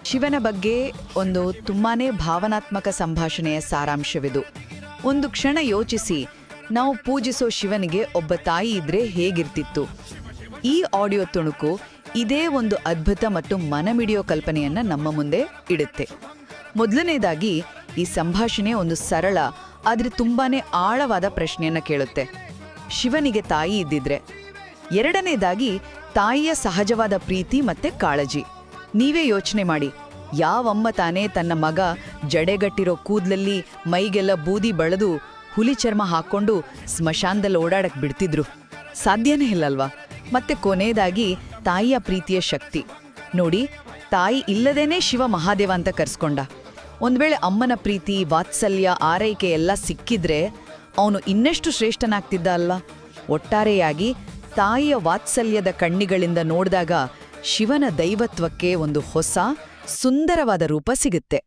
ಶಿವನ ಬಗ್ಗೆ ಒಂದು ತುಂಬಾನೇ ಭಾವನಾತ್ಮಕ ಸಂಭಾಷಣೆಯ ಸಾರಾಂಶವಿದು. ಒಂದು ಕ್ಷಣ ಯೋಚಿಸಿ, ನಾವು ಪೂಜಿಸೋ ಶಿವನಿಗೆ ಒಬ್ಬ ತಾಯಿ ಇದ್ರೆ ಹೇಗಿರ್ತಿತ್ತು? ಈ ಆಡಿಯೋ ತುಣುಕು ಇದೇ ಒಂದು ಅದ್ಭುತ ಮತ್ತು ಮನಮಿಡಿಯೋ ಕಲ್ಪನೆಯನ್ನ ನಮ್ಮ ಮುಂದೆ ಇಡುತ್ತೆ. ಮೊದಲನೇದಾಗಿ, ಈ ಸಂಭಾಷಣೆ ಒಂದು ಸರಳ ಆದ್ರೆ ತುಂಬಾನೇ ಆಳವಾದ ಪ್ರಶ್ನೆಯನ್ನ ಕೇಳುತ್ತೆ. ಶಿವನಿಗೆ ತಾಯಿ ಇದ್ದಿದ್ರೆ? ಎರಡನೇದಾಗಿ, ತಾಯಿಯ ಸಹಜವಾದ ಪ್ರೀತಿ ಮತ್ತೆ ಕಾಳಜಿ. ನೀವೇ ಯೋಚನೆ ಮಾಡಿ, ಯಾವಮ್ಮ ತಾನೇ ತನ್ನ ಮಗ ಜಡೆಗಟ್ಟಿರೋ ಕೂದ್ಲಲ್ಲಿ ಮೈಗೆಲ್ಲ ಬೂದಿ ಬಳೆದು ಹುಲಿ ಚರ್ಮ ಹಾಕ್ಕೊಂಡು ಸ್ಮಶಾನದಲ್ಲಿ ಓಡಾಡಕ್ ಬಿಡ್ತಿದ್ರು? ಸಾಧ್ಯನೇ ಇಲ್ಲಲ್ವಾ? ಮತ್ತೆ ಕೊನೆಯದಾಗಿ, ತಾಯಿಯ ಪ್ರೀತಿಯ ಶಕ್ತಿ ನೋಡಿ. ತಾಯಿ ಇಲ್ಲದೇನೆ ಶಿವ ಮಹಾದೇವ ಅಂತ ಕರ್ಸ್ಕೊಂಡ. ಒಂದ್ ವೇಳೆ ಅಮ್ಮನ ಪ್ರೀತಿ, ವಾತ್ಸಲ್ಯ, ಆರೈಕೆ ಎಲ್ಲ ಸಿಕ್ಕಿದ್ರೆ ಅವನು ಇನ್ನೆಷ್ಟು ಶ್ರೇಷ್ಠನಾಗ್ತಿದ್ದ ಅಲ್ವಾ? ಒಟ್ಟಾರೆಯಾಗಿ ತಾಯಿಯ ವಾತ್ಸಲ್ಯದ ಕಣ್ಣಿಗಳಿಂದ ನೋಡಿದಾಗ ಶಿವನ ದೈವತ್ವಕ್ಕೆ ಒಂದು ಹೊಸ ಸುಂದರವಾದ ರೂಪ ಸಿಗುತ್ತೆ.